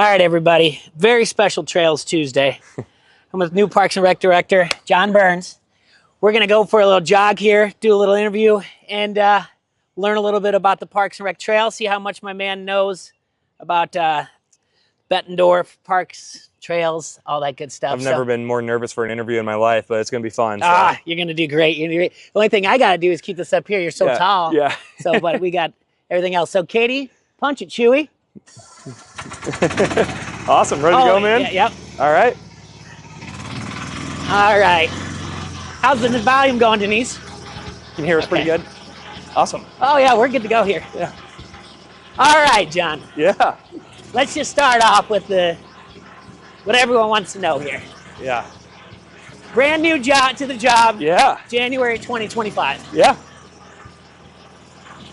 All right, everybody. Very special Trails Tuesday. I'm with new Parks and Rec Director, John Byrnes. We're going to go for a little jog here, do a little interview, and learn a little bit about the Parks and Rec Trail, see how much my man knows about Bettendorf, parks, trails, all that good stuff. I've never been more nervous for an interview in my life, but it's going to be fun. So. You're going to do great. The only thing I got to do is keep this up here. You're so tall. Yeah. But we got everything else. So, Katie, punch it, Chewy. Awesome. Ready to go, man? Yeah, yep. All right. All right. How's the volume going, Denise? Can you hear us pretty good? Awesome. Oh, yeah, we're good to go here. Yeah. All right, John. Yeah. Let's just start off with what everyone wants to know here. Yeah. Brand new job to the job. Yeah. January 2025. Yeah.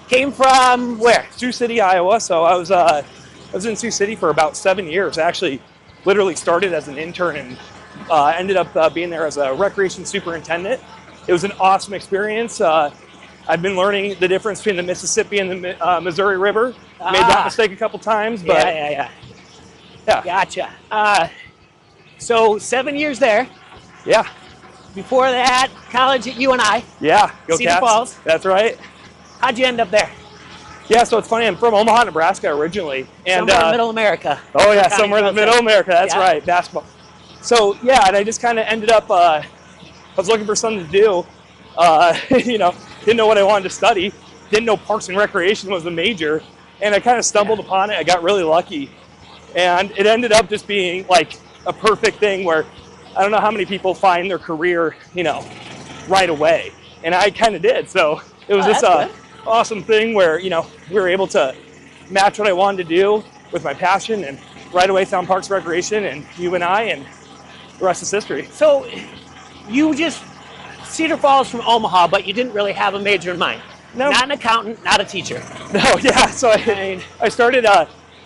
Came from where? Sioux City, Iowa. So I was in Sioux City for about 7 years. I actually literally started as an intern and ended up being there as a recreation superintendent. It was an awesome experience. I've been learning the difference between the Mississippi and the Missouri River. Made that mistake a couple times, but yeah. Gotcha. So 7 years there. Yeah. Before that, college at UNI. Yeah. Go Cedar Cats. Falls. That's right. How'd you end up there? Yeah, so it's funny. I'm from Omaha, Nebraska originally, and somewhere in Middle America. Oh yeah, somewhere in the Middle America. That's right, basketball. So yeah, and I just kind of ended up. I was looking for something to do. Didn't know what I wanted to study. Didn't know Parks and Recreation was the major, and I kind of stumbled upon it. I got really lucky, and it ended up just being like a perfect thing where I don't know how many people find their career, right away, and I kind of did. So it was this awesome thing where we were able to match what I wanted to do with my passion, and right away found Parks and Recreation and UNI, and the rest is history. So you just Cedar Falls from Omaha, but you didn't really have a major in mind. No. Not an accountant, not a teacher. No, yeah. So I started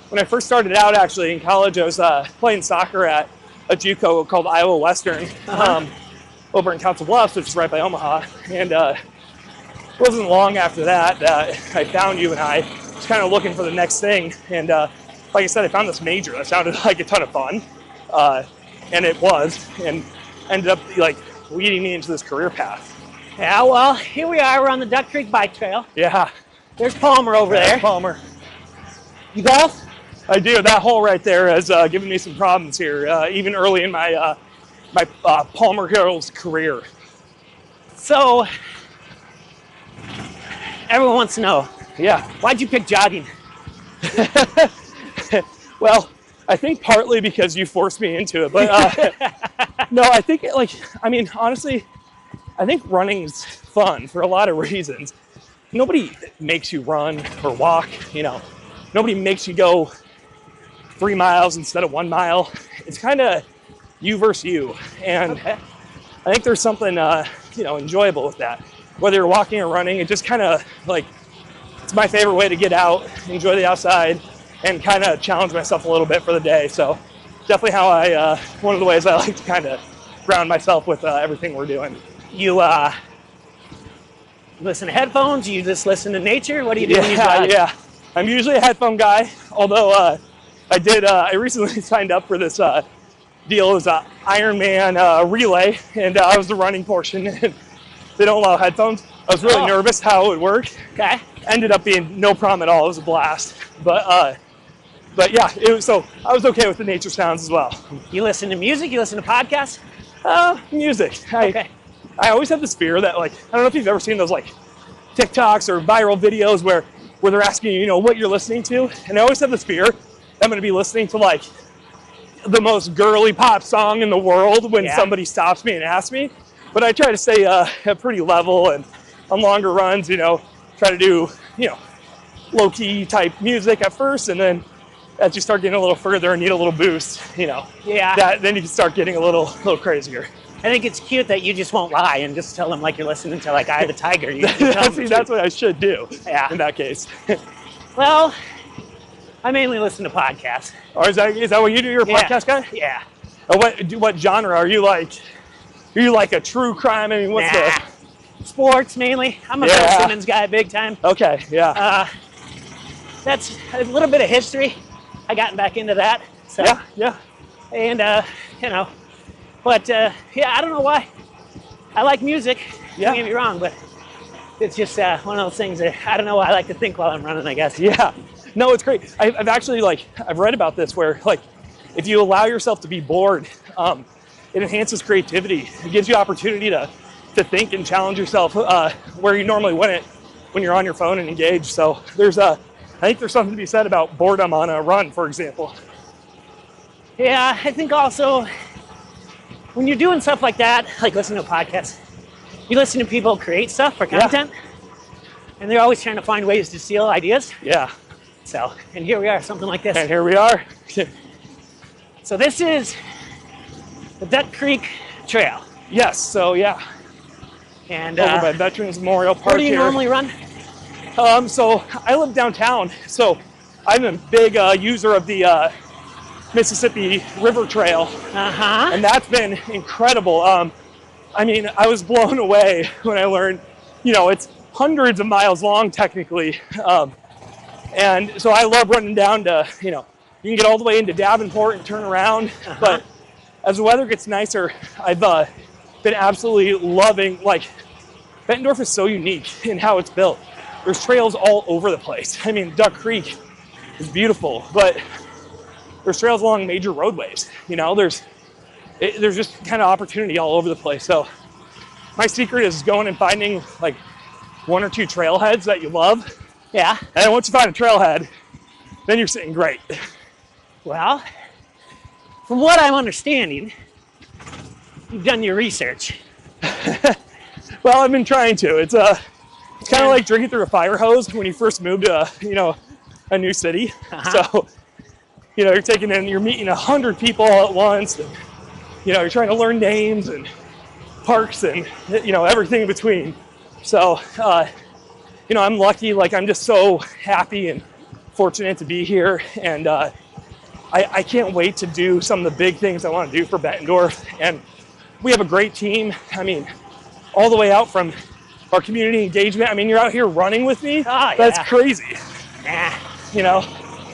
when I first started out actually in college. I was playing soccer at a JUCO called Iowa Western over in Council Bluffs, which is right by Omaha, and it wasn't long after that I found UNI. Just kind of looking for the next thing, and like I said, I found this major that sounded like a ton of fun, and it was, and ended up leading me into this career path. Yeah, well, here we are. We're on the Duck Creek Bike Trail. Yeah. There's Palmer over there. Palmer. You golf? I do. That hole right there has given me some problems here, even early in my Palmer Hills career. So, everyone wants to know. Yeah. Why'd you pick jogging? Well, I think partly because you forced me into it, but no, I think honestly, I think running's fun for a lot of reasons. Nobody makes you run or walk, nobody makes you go 3 miles instead of 1 mile. It's kind of you versus you. And I think there's something, enjoyable with that. Whether you're walking or running, it just kind of it's my favorite way to get out, enjoy the outside, and kind of challenge myself a little bit for the day. So definitely one of the ways I like to kind of ground myself with everything we're doing. You listen to headphones? You just listen to nature? What do you do when you jog? Yeah. I'm usually a headphone guy, although I recently signed up for this deal. It was an Ironman relay, and I was the running portion, and they don't allow headphones. I was really nervous how it would work. Okay. Ended up being no problem at all. It was a blast. But yeah, so I was okay with the nature sounds as well. You listen to music? You listen to podcasts? Music. Okay. I always have this fear that I don't know if you've ever seen those TikToks or viral videos where they're asking you, what you're listening to. And I always have this fear that I'm going to be listening to the most girly pop song in the world when somebody stops me and asks me. But I try to stay pretty level, and on longer runs, try to do, low-key type music at first, and then as you start getting a little further and need a little boost, then you can start getting a little crazier. I think it's cute that you just won't lie and just tell them you're listening to Eye of the Tiger. That's what I should do in that case. Well, I mainly listen to podcasts. Or is that what you do? You're a podcast guy? Yeah. What genre are you like? Are you like a true crime? I mean, what's the sports mainly? I'm a Bill Simmons guy, big time. Okay, yeah. That's a little bit of history. I gotten back into that. So, Yeah. And, but yeah, I don't know why. I like music, don't get me wrong, but it's just one of those things that I don't know why I like to think while I'm running, I guess. Yeah. No, it's great. I've actually, I've read about this where, if you allow yourself to be bored, it enhances creativity. It gives you opportunity to think and challenge yourself where you normally wouldn't when you're on your phone and engaged. So I think there's something to be said about boredom on a run, for example. Yeah, I think also when you're doing stuff like that, like listening to podcasts, you listen to people create stuff for content, and they're always trying to find ways to steal ideas. Yeah. So, and here we are, something like this. And here we are. So this is the Duck Creek Trail. Yes, so yeah. And over by Veterans Memorial Park. Where do you here. normally run? So I live downtown, so I'm a big user of the Mississippi River Trail, and that's been incredible. I mean, I was blown away when I learned, it's hundreds of miles long technically, and so I love running down to, you can get all the way into Davenport and turn around, but as the weather gets nicer, I've been absolutely loving, Bettendorf is so unique in how it's built. There's trails all over the place. I mean, Duck Creek is beautiful, but there's trails along major roadways. There's just kind of opportunity all over the place. So my secret is going and finding one or two trailheads that you love. Yeah. And once you find a trailhead, then you're sitting great. Well, from what I'm understanding, you've done your research. Well, I've been trying to. It's kind of like drinking through a fire hose when you first move to a new city. So you're meeting 100 people all at once, and you're trying to learn names and parks and everything in between. So I'm lucky. I'm just so happy and fortunate to be here, and I can't wait to do some of the big things I want to do for Bettendorf. And we have a great team. I mean, all the way out from our community engagement. I mean, you're out here running with me. That's crazy.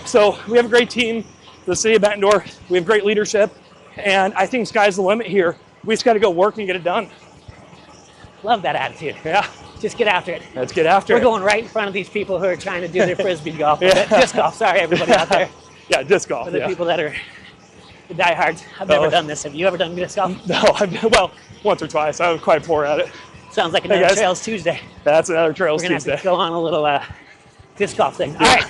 So we have a great team, the city of Bettendorf. We have great leadership, and I think sky's the limit here. We just got to go work and get it done. Love that attitude. Yeah. Just get after it. Let's get after it. We're going right in front of these people who are trying to do their frisbee golf. Disc golf. Sorry, everybody out there. Yeah, disc golf. For the people that are the diehards. I've never done this. Have you ever done disc golf? No, well, once or twice. I was quite poor at it. Sounds like another Trails Tuesday. That's another Trails Tuesday. We're going to have to go on a little disc golf thing. Yeah. All right.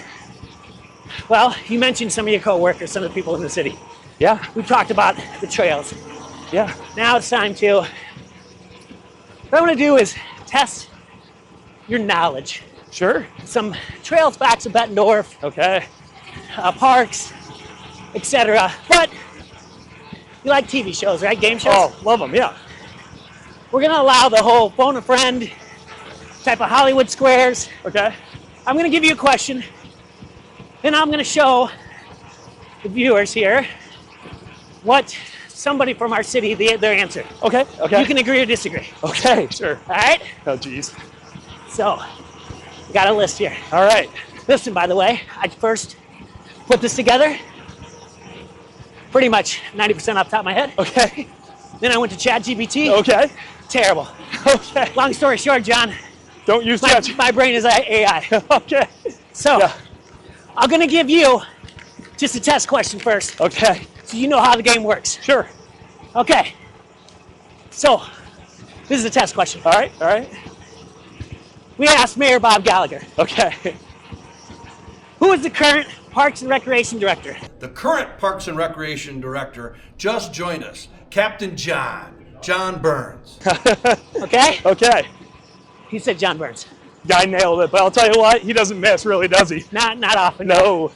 Well, you mentioned some of your coworkers, some of the people in the city. Yeah. We talked about the trails. Yeah. Now it's time to, what I want to do is test your knowledge. Sure. Some trails, facts of Bettendorf. Okay. Parks, etc. But you like TV shows, right? Game shows? Oh, love them, yeah. We're going to allow the whole phone a friend type of Hollywood squares. Okay. I'm going to give you a question, and I'm going to show the viewers here what somebody from our city, their answer. Okay. You can agree or disagree. Okay, sure. All right? Oh, geez. So, we got a list here. All right. Listen, by the way, I first put this together pretty much 90% off the top of my head. Okay. Then I went to ChatGPT. Okay. Terrible. Okay. Long story short, John. Don't use ChatGPT. My brain is AI. Okay. So, I'm going to give you just a test question first. Okay. So you know how the game works. Sure. Okay. So, this is a test question. All right. We asked Mayor Bob Gallagher. Okay. Who is the current Parks and Recreation Director? The current Parks and Recreation Director just joined us, Captain John Byrnes. Okay? Okay. He said John Byrnes. Guy nailed it, but I'll tell you what, he doesn't miss, really, does he? Not often. No.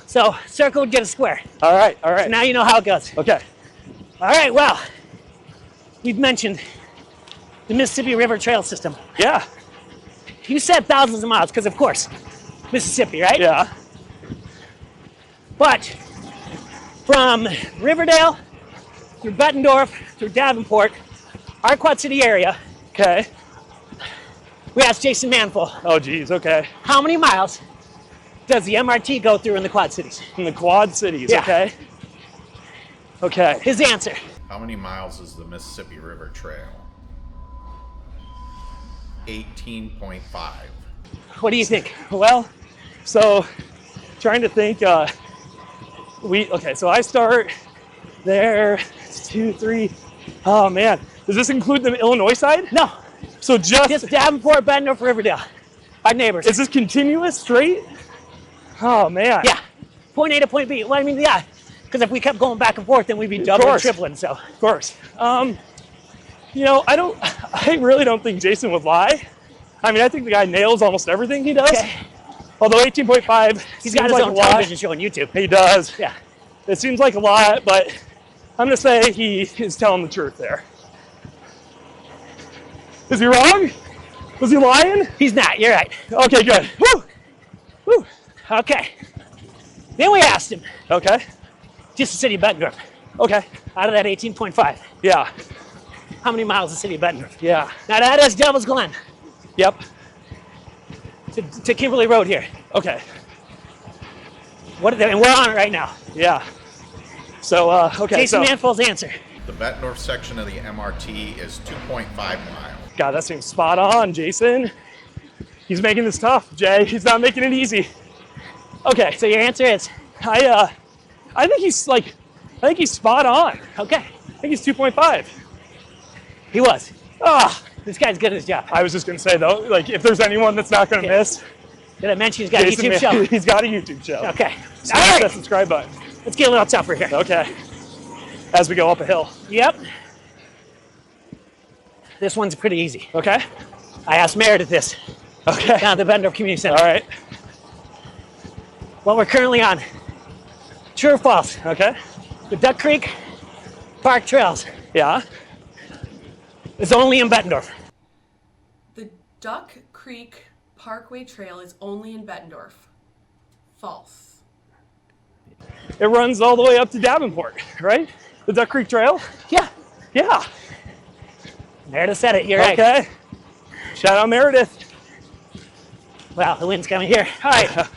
So, circle would get a square. All right. So now you know how it goes. Okay. All right, well, we've mentioned the Mississippi River Trail System. Yeah. You said thousands of miles, because of course, Mississippi, right? Yeah. But from Riverdale through Bettendorf through Davenport, our Quad City area, Okay. we asked Jason Manful, Oh, geez. Okay. how many miles does the MRT go through in the Quad Cities? In the Quad Cities, Yeah. okay? Okay. His answer. How many miles is the Mississippi River Trail? 18.5. What do you think? Well, so trying to think, okay, so I start there, 2, 3, oh man. Does this include the Illinois side? No, So just Davenport, Bettendorf, Riverdale. Our neighbors. Is this continuous straight? Oh man. Yeah, point A to point B. Well, I mean, yeah, because if we kept going back and forth, then we'd be doubling, course. tripling, so. Of course. You know, I really don't think Jason would lie. I mean, I think the guy nails almost everything he does. Okay. Although 18.5, He's got his like own a lot. television show on YouTube. He does. Yeah. It seems like a lot, but I'm gonna say he is telling the truth there. Is he wrong? Was he lying? He's not, you're right. Okay, good. Woo! Woo! Okay. Then we asked him, Okay. just the city of Bettendorf, Okay. out of that 18.5, Yeah. how many miles is the city of Bettendorf? Yeah. Now that is Devil's Glen Yep. to Kimberly Road here. Okay. And we're on it right now. Yeah. So, okay. Jason Manful's answer. The Bettendorf section of the MRT is 2.5 miles. God, that seems spot on, Jason. He's making this tough, Jay. He's not making it easy. Okay. So your answer is? I think he's spot on. Okay. I think he's 2.5. He was. Ah, This guy's good at his job. I was just gonna say though, like if there's anyone that's not gonna miss, Did I mention he's got a Jason YouTube show? He's got a YouTube show. Okay. Smash All that right. subscribe button. Let's get a little tougher here. Okay. As we go up a hill. Yep. This one's pretty easy. Okay. I asked Meredith this Okay. down at the Bettendorf Community Center. All right. What we're currently on. True or false? Okay. The Duck Creek Park Trails Yeah. is only in Bettendorf. The Duck Creek Parkway Trail is only in Bettendorf. False. It runs all the way up to Davenport, right? The Duck Creek Trail? Yeah. Yeah. Meredith said it. You're right. Okay. Shout out Meredith. Wow, the wind's coming here. All right.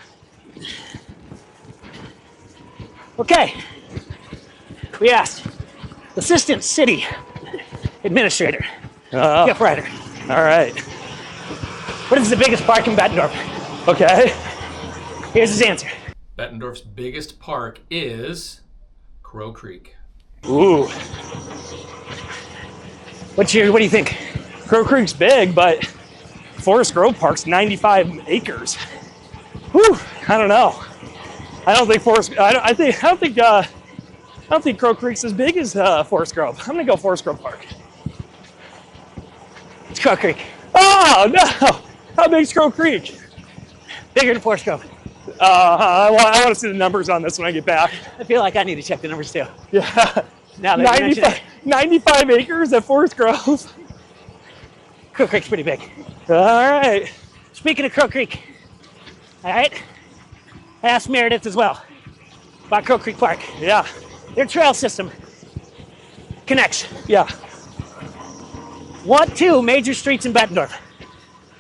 Okay. We asked Assistant City Administrator, Jeff Ryder, All right. what is the biggest park in Bettendorf? Okay. Here's his answer. Bettendorf's biggest park is Crow Creek. Ooh. What do you think? Crow Creek's big, but Forest Grove Park's 95 acres. Whew. I don't know. I don't think Crow Creek's as big as Forest Grove. I'm gonna go Forest Grove Park. It's Crow Creek. Oh no! How big's Crow Creek? Bigger than Forest Grove. I want to see the numbers on this when I get back. I feel like I need to check the numbers too. Yeah. Now that you mention 95, it, 95 acres at Forest Grove. Crow Creek's pretty big. All right. Speaking of Crow Creek, all right, I asked Meredith as well about Crow Creek Park. Yeah. Their trail system connects Yeah. two major streets in Bettendorf.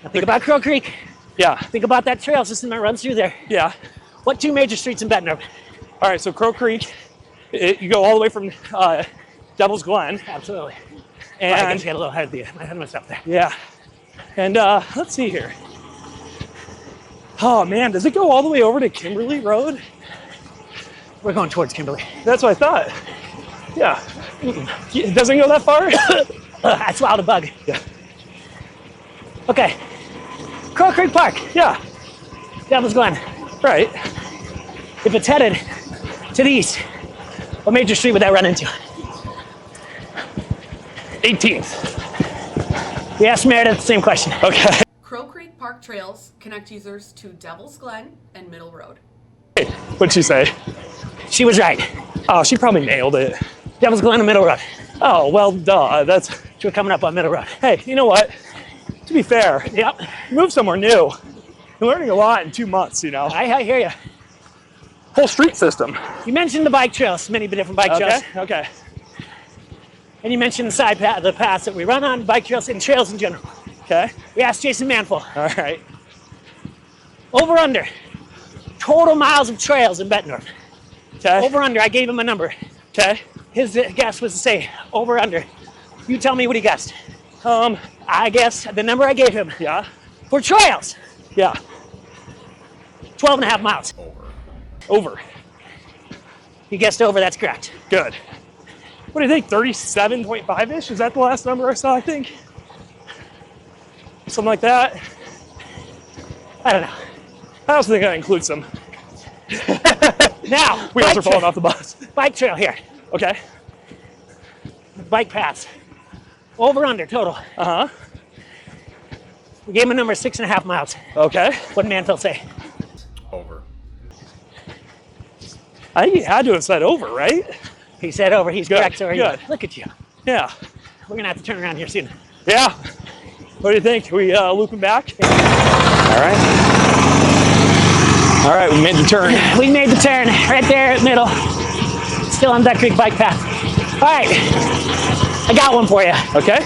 Now think about Crow Creek. Yeah. Think about that trail system that runs through there. Yeah. What two major streets in Bettendorf? All right. So Crow Creek, you go all the way from Devil's Glen, Absolutely. And I and just got a little ahead of myself there. yeah. And let's see here. Oh man, does it go all the way over to Kimberly Road? We're going towards Kimberly. That's what I thought. Yeah. It doesn't go that far? I swallowed a bug. Yeah. Okay. Crow Creek Park, Yeah. Devil's Glen. Right. If it's headed to the east, what major street would that run into? 18th. We asked Meredith the same question. Okay. Crow Creek Park Trails connect users to Devil's Glen and Middle Road. What'd she say? She was right. Oh, she probably nailed it. Devil's Glen and Middle Road. Oh, well, duh. That's. We're coming up on Middle Road. Hey, you know what? To be fair, Yep. you move somewhere new. You're learning a lot in 2 months, you know. I hear you. Whole street system. You mentioned the bike trails, many different bike trails. Okay. And you mentioned the paths that we run on, bike trails and trails in general. Okay. We asked Jason Manful, All right. over under total miles of trails in Bettendorf. Okay. Over under, I gave him a number. Okay. His guess was to say over under. You tell me what he guessed. I guess the number I gave him Yeah. for trails, Yeah. 12 and a half miles. Over. He guessed over, that's correct. Good. What do you think? 37.5-ish? Is that the last number I saw, I think? Something like that. I don't know. I also think that includes some Now, wheels are falling off the bus. bike trail here. Okay. Bike paths. Over under total. Uh-huh. We gave him a number 6.5 miles. Okay. What did Manfield say? Over. I think he had to have said over, right? He said over. He's Good, correct. So good. look at you. Yeah. We're gonna have to turn around here soon. Yeah. What do you think? We looping back? All right. All right, we made the turn. We made the turn right there at middle. Still on Duck Creek bike path. All right, I got one for you. Okay.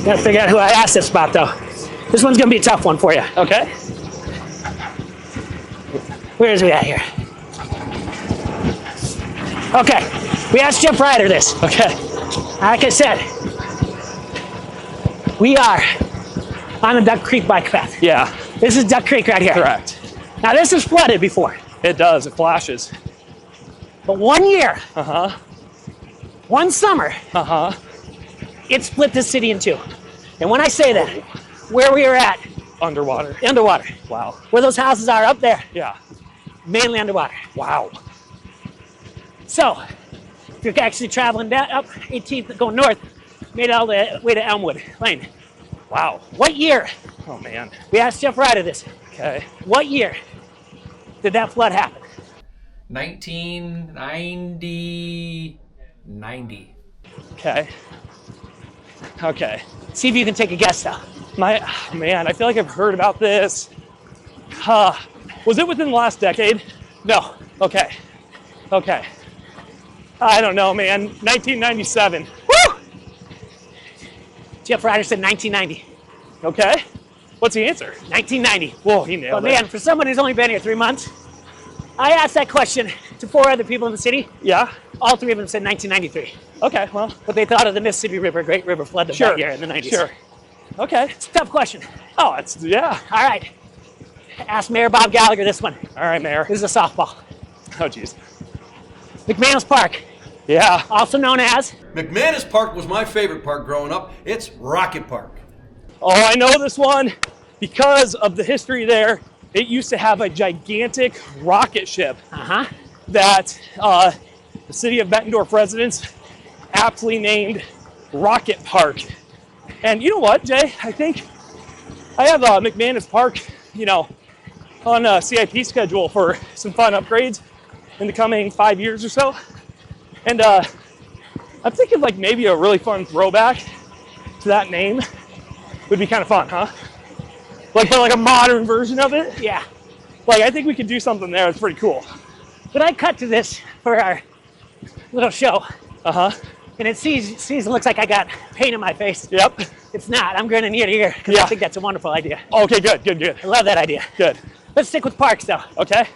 Gotta figure out who I asked this about though. This one's gonna be a tough one for you. Okay. Where is we at here? Okay, we asked Jeff Ryder this. Okay. Like I said, we are on the Duck Creek bike path. Yeah. This is Duck Creek right here. Correct. Now this is flooded before, It does. It flashes. but one year, Uh-huh. one summer, Uh-huh. it split the city in two. And when I say that, where we are at, Underwater. underwater. Wow. Where those houses are up there, Yeah. mainly underwater. Wow. So, if you're actually traveling down, up 18th, going north, made it all the way to Elmwood Lane. Wow. What year? Oh, man. We asked Jeff Ryder this. Okay. What year did that flood happen? 1990. Okay. Okay. See if you can take a guess though. Man, I feel like I've heard about this. Was it within the last decade? No. Okay. Okay. I don't know, man. 1997. Woo! Jeff Ryder said 1990. Okay. What's the answer? 1990. Whoa, he nailed But it. man, for someone who's only been here 3 months, I asked that question to 4 other people in the city. Yeah. All 3 of them said 1993. Okay, well, What they thought of the Mississippi River, Great River flood of sure. that year in the 90s. Sure. Okay. It's a tough question. Oh, it's, yeah. All right. Ask Mayor Bob Gallagher this one. All right, Mayor. This is a softball. Oh, jeez. McManus Park, Yeah. also known as McManus Park was my favorite park growing up. It's Rocket Park. Oh, I know this one because of the history there. It used to have a gigantic rocket ship that the city of Bettendorf residents aptly named Rocket Park. And you know what, Jay? I think I have McManus Park, on a CIP schedule for some fun upgrades in the coming 5 years or so. And I'm thinking like maybe a really fun throwback to that name would be kind of fun, huh? Like a modern version of it. yeah. Like I think we could do something there. It's pretty cool. But I cut to this for our little show, Uh-huh. and it looks like I got paint in my face. Yep. It's not. I'm grinning ear to ear because Yeah. I think that's a wonderful idea. Okay, good, good, good. I love that idea. Good. Let's stick with parks though. Okay.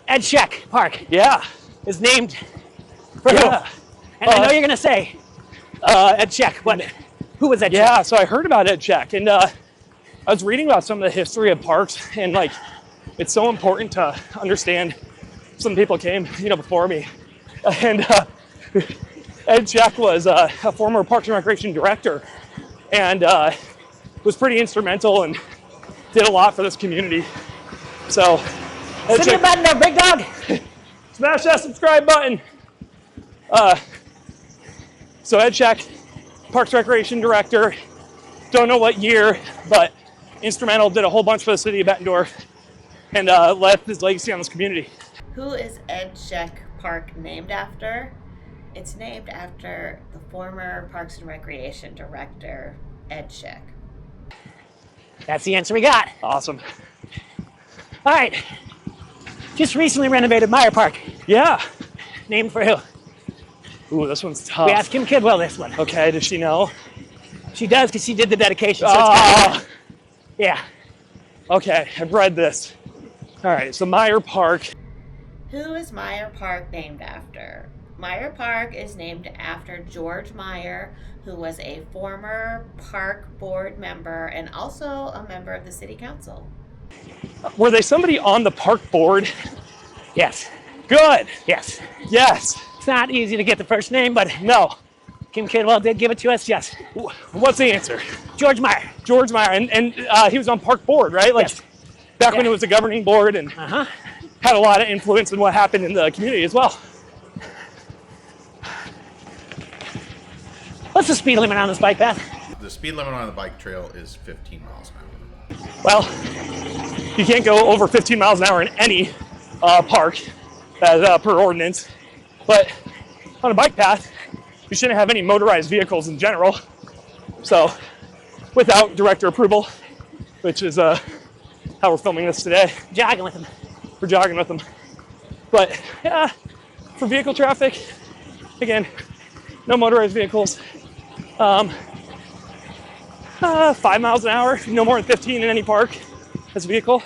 Ed Sheck Park Yeah. is named for Yeah. who? And I know you're gonna say Ed Sheck, but who was Ed Sheck? Yeah, so I heard about Ed Check, and I was reading about some of the history of parks, and like, it's so important to understand. Some people came, before me, and Ed Check was a former Parks and Recreation director, and was pretty instrumental and did a lot for this community. So, Ed Sit your Check, button there, big dog. smash that subscribe button. So Ed Check, Parks Recreation Director, don't know what year, but instrumental, did a whole bunch for the city of Bettendorf, and left his legacy on this community. Who is Ed Sheck Park named after? It's named after the former Parks and Recreation Director, Ed Sheck. That's the answer we got. Awesome. All right. Just recently renovated Meyer Park. Yeah. Named for who? Ooh, this one's tough. We asked Kim Kidwell this one. Okay, does she know? She does because she did the dedication. So it's kind of, yeah. Okay, I've read this. All right, so Meyer Park. Who is Meyer Park named after? Meyer Park is named after George Meyer, who was a former park board member and also a member of the city council. Were they somebody on the park board? Yes. Good. Yes. Yes. It's not easy to get the first name, but No. Kim Kidwell did give it to us. Yes. What's the answer? George Meyer. George Meyer, and he was on park board, right? Like Yes. back when Yeah. it was a governing board and had a lot of influence in what happened in the community as well. What's the speed limit on this bike path? The speed limit on the bike trail is 15 miles an hour. Well, you can't go over 15 miles an hour in any park per ordinance, but on a bike path, you shouldn't have any motorized vehicles in general. So, without director approval, which is how we're filming this today, Jogging with him. we're jogging with them. But yeah, for vehicle traffic, again, no motorized vehicles. 5 miles an hour, no more than 15 in any park as a vehicle.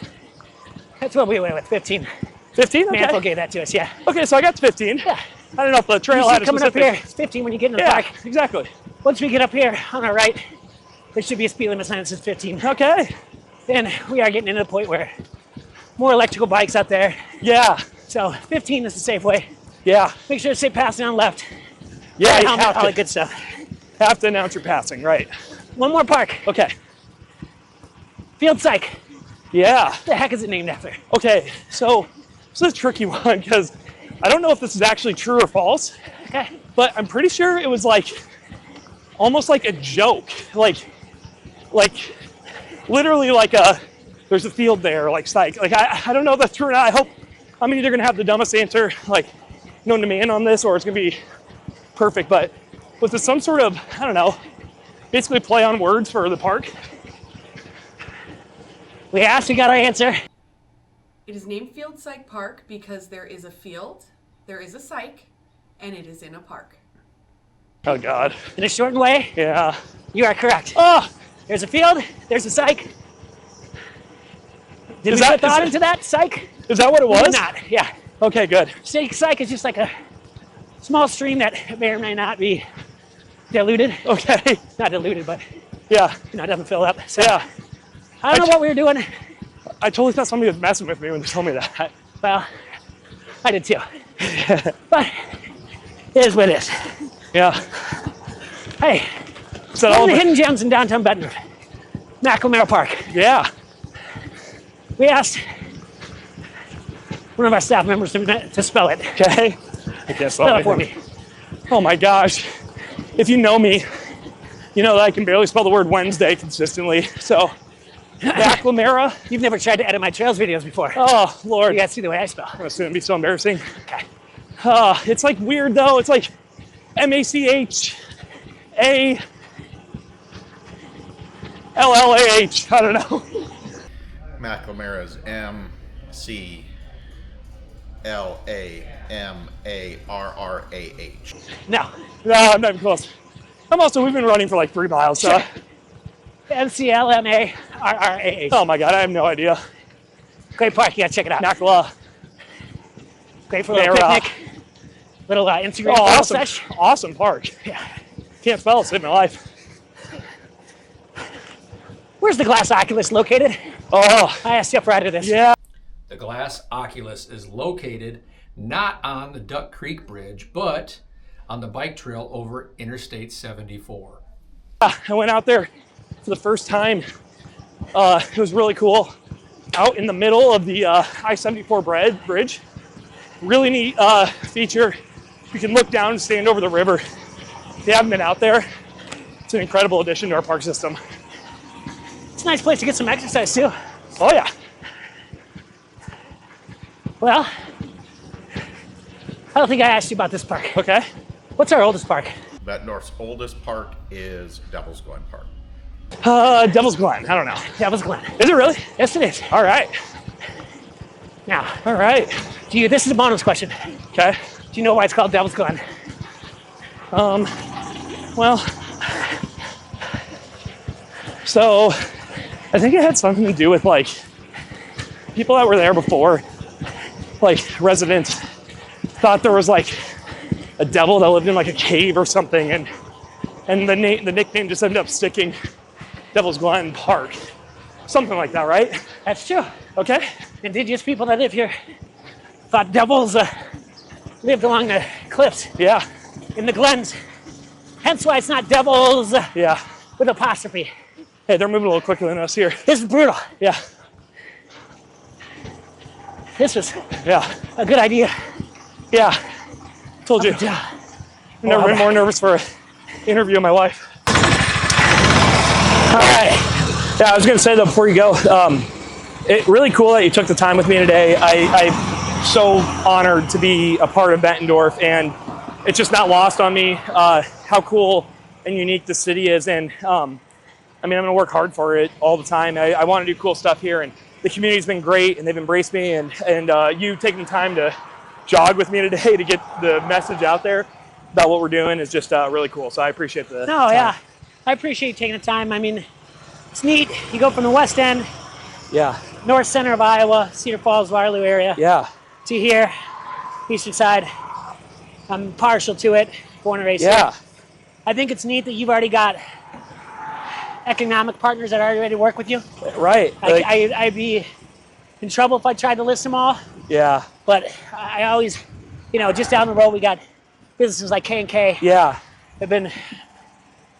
That's what we went with, 15. 15? Okay. Mantle gave that to us, yeah. Okay, so I got to 15. Yeah. I don't know if the You trail see had a coming up specific. here, it's 15 when you get in the Yeah, park. exactly. Once we get up here on our right, there should be a speed limit sign that says 15. Okay. Then we are getting into the point where more electrical bikes out there. Yeah. So 15 is the safe way. Yeah. Make sure to stay passing on left. Yeah, you Helmet, all have that good stuff. to announce you're passing, right? One more park, Okay. Field Psych. Yeah. What the heck is it named after? Okay, so this is a tricky one because I don't know if this is actually true or false, Okay. but I'm pretty sure it was like almost like a joke. Like literally like there's a field there, like psych. Like I don't know if that's true or not. I'm either gonna have the dumbest answer, like known to man on this, or it's gonna be perfect. But was it some sort of, I don't know, basically play on words for the park? We asked, we got our answer. It is named Field Psych Park because there is a field, there is a psych, and it is in a park. Oh God. In a shortened way, Yeah. you are correct. Oh, There's a field, there's a psych. Did Is we that- put thought is- into that, psych? is that what it We was? did not, yeah. Okay, good. Psych is just like a small stream that may or may not be diluted. Okay. Not diluted, but Yeah. it doesn't fill up. So Yeah. I don't know what we were doing. I totally thought somebody was messing with me when they told me that. Well, I did too. But it is what it is. Yeah. Hey, So one all of the the, hidden gems in downtown Bettendorf, McElmere Park. yeah. We asked one of our staff members to spell it. Okay. I can't Spell it for me. Oh my gosh. If you know me, you know that I can barely spell the word Wednesday consistently. So, McLemara. You've never tried to edit my trails videos before. Oh Lord. You gotta see the way I spell. It's gonna be so embarrassing. Okay. It's like weird though. It's like MACHALLAH. I don't know. McLemara's MCLAMARRAH. No. No, I'm not even close. We've been running for like 3 miles. So. MCLMARRAH. Oh my God, I have no idea. Great park. You gotta check it out. Nakla. Great for a little There, picnic. Little Instagram Oh, photo awesome. sesh. Awesome park. Yeah. Can't spell it, saved my life. Where's the glass Oculus located? Oh, I asked you up right to this. yeah. The glass Oculus is located not on the Duck Creek Bridge, but on the bike trail over Interstate 74. I went out there for the first time. It was really cool. Out in the middle of the I-74 bridge. Really neat feature. You can look down and stand over the river. If you haven't been out there, it's an incredible addition to our park system. It's a nice place to get some exercise too. Oh yeah. Well, I don't think I asked you about this park. Okay. What's our oldest park? Bettendorf's oldest park is Devil's Glen Park. Devil's Glen. I don't know. Devil's Glen. Is it really? Yes, it is. All right. Now, All right. this is a bonus question. Okay. Do you know why it's called Devil's Glen? Well, so I think it had something to do with like people that were there before, like residents, thought there was like a devil that lived in like a cave or something, and the nickname just ended up sticking, Devil's Glen Park, something like that, right? That's true. Okay. Indigenous people that live here thought devils lived along the cliffs Yeah. in the glens. Hence why it's not devils Yeah. with apostrophe. Hey, they're moving a little quicker than us here. This is brutal. Yeah. This was Yeah. a good idea. Yeah. Told you. Yeah. I've never been more nervous for an interview in my life. All right. Yeah, I was going to say though, before you go, it's really cool that you took the time with me today. I'm so honored to be a part of Bettendorf, and it's just not lost on me how cool and unique the city is. And I'm going to work hard for it all the time. I want to do cool stuff here, and the community's been great, and they've embraced me. And you taking the time to jog with me today to get the message out there about what we're doing is just really cool. So I appreciate the No, time. yeah. I appreciate you taking the time. I mean, it's neat. You go from the west end, Yeah. north center of Iowa, Cedar Falls, Waterloo area, Yeah. to here, eastern side. I'm partial to it, born and raised Yeah. here. I think it's neat that you've already got economic partners that are already ready to work with you. Right. Like, I'd be in trouble if I tried to list them all, yeah. but I always, just down the road we got businesses like K&K. Yeah. They've been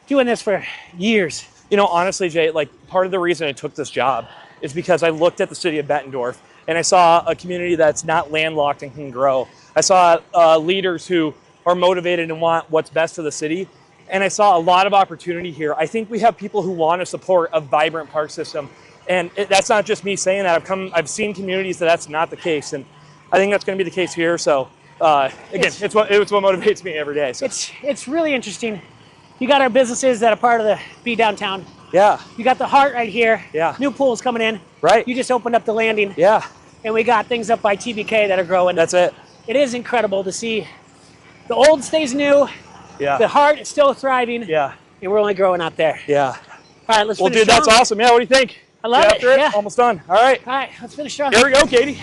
doing this for years. Honestly, Jay, like part of the reason I took this job is because I looked at the city of Bettendorf and I saw a community that's not landlocked and can grow. I saw leaders who are motivated and want what's best for the city. And I saw a lot of opportunity here. I think we have people who want to support a vibrant park system. And that's not just me saying that. I've seen communities that's not the case. And I think that's going to be the case here. So again, it's what motivates me every day. So. It's really interesting. You got our businesses that are part of the Be Downtown. Yeah. You got the Heart right here. Yeah. New pools coming in. Right. You just opened up the landing. Yeah. And we got things up by TBK that are growing. That's it. It is incredible to see the old stays new. Yeah. The Heart is still thriving. Yeah. And we're only growing out there. Yeah. All right, let's Well, finish dude, that's strong. awesome. Yeah, what do you think? I love Get it. after it. Yeah. Almost done. All right. All right, let's finish strong. Here we go, Katie.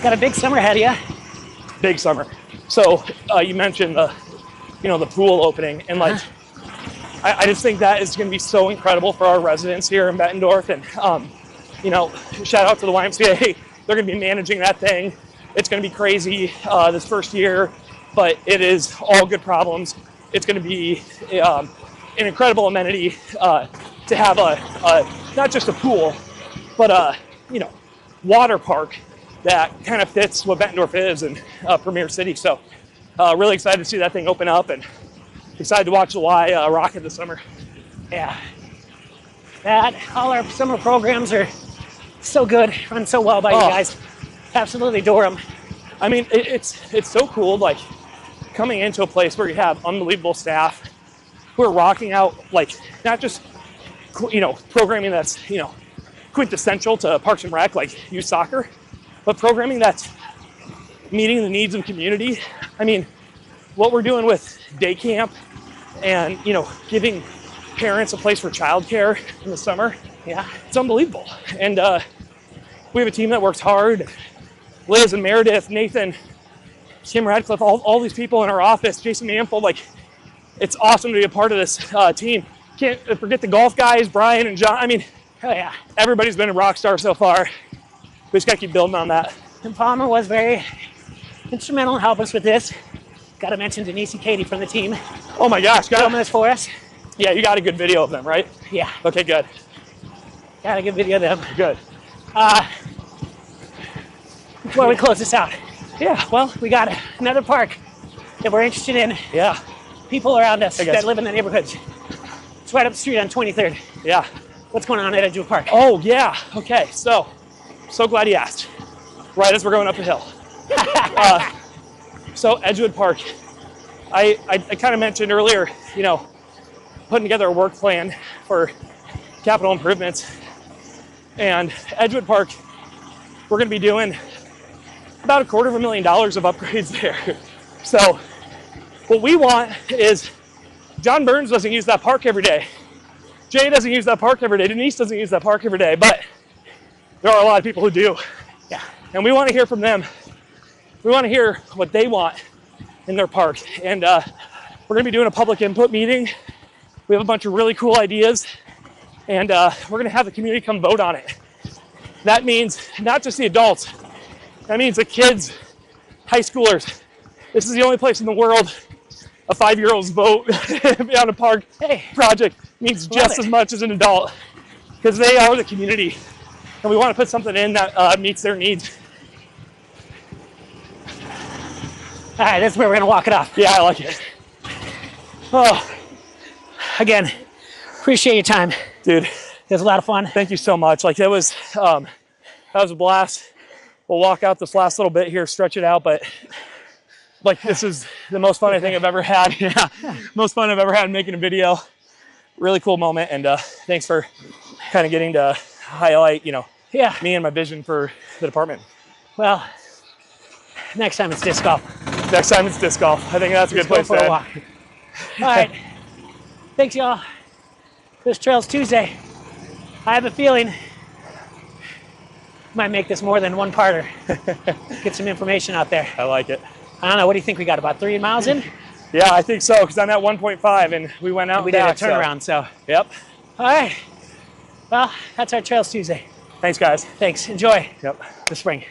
Got a big summer ahead of you. Big summer. So you mentioned the pool opening, and like I just think that is going to be so incredible for our residents here in Bettendorf. And shout out to the YMCA. They're going to be managing that thing. It's going to be crazy this first year, but it is all good problems. It's going to be an incredible amenity to have a not just a pool, but a water park that kind of fits what Bettendorf is and Premier City. So really excited to see that thing open up, and excited to watch the Y rocket this summer. Yeah. All our summer programs are so good, run so well by you guys. Absolutely adore them. I mean, it's so cool, like coming into a place where you have unbelievable staff who are rocking out, like not just programming that's quintessential to Parks and Rec, like youth soccer, but programming that's meeting the needs of the community. I mean, what we're doing with day camp and giving parents a place for childcare in the summer, Yeah. it's unbelievable. And we have a team that works hard. Liz and Meredith, Nathan, Tim Radcliffe, all these people in our office, Jason Manfold, like it's awesome to be a part of this team. Can't forget the golf guys, Brian and John. I mean, Oh, yeah. everybody's been a rock star so far. We just got to keep building on that. And Palmer was very instrumental in helping us with this. Got to mention Denise and Katie from the team Oh my gosh, filming this for us. yeah, you got a good video of them, right? Yeah, Okay, good, got a good video of them. good. Before we close this out, Yeah, well, we got another park that we're interested in. yeah, People around us Hey, guys. that live in the neighborhoods. It's right up the street on 23rd. yeah. What's going on at Edgewood Park? Oh yeah, okay, so glad you asked. Right as we're going up the hill. So Edgewood Park, I kind of mentioned earlier, putting together a work plan for capital improvements. And Edgewood Park, we're going to be doing about $250,000 of upgrades there. So what we want is, John Byrnes doesn't use that park every day. Jay doesn't use that park every day. Denise doesn't use that park every day, but there are a lot of people who do. Yeah. And we want to hear from them. We want to hear what they want in their park. And we're going to be doing a public input meeting. We have a bunch of really cool ideas, and we're going to have the community come vote on it. That means not just the adults. That means the kids, high schoolers. This is the only place in the world a 5-year-old's vote on a park project means just as much as an adult, because they are the community, and we want to put something in that meets their needs. All right, that's where we're gonna walk it off. Yeah, I like it. Oh, again, appreciate your time. Dude, it was a lot of fun. Thank you so much. Like, that was a blast. We'll walk out this last little bit here, stretch it out, but like, this is the most fun I think I've ever had. Yeah, most fun I've ever had making a video. Really cool moment, and thanks for kind of getting to highlight, me and my vision for the department. Well, next time it's disc golf. Next time it's disc golf. I think that's a good place to go for a end. walk. All right. Thanks, y'all. This Trails Tuesday. I have a feeling might make this more than one parter. Get some information out there. I like it. I don't know. What do you think we got? About 3 miles in? Yeah, I think so, because I'm at 1.5 and we went out and we did a turnaround, so. Yep. All right. Well, that's our Trails Tuesday. Thanks, guys. Thanks. Enjoy the spring.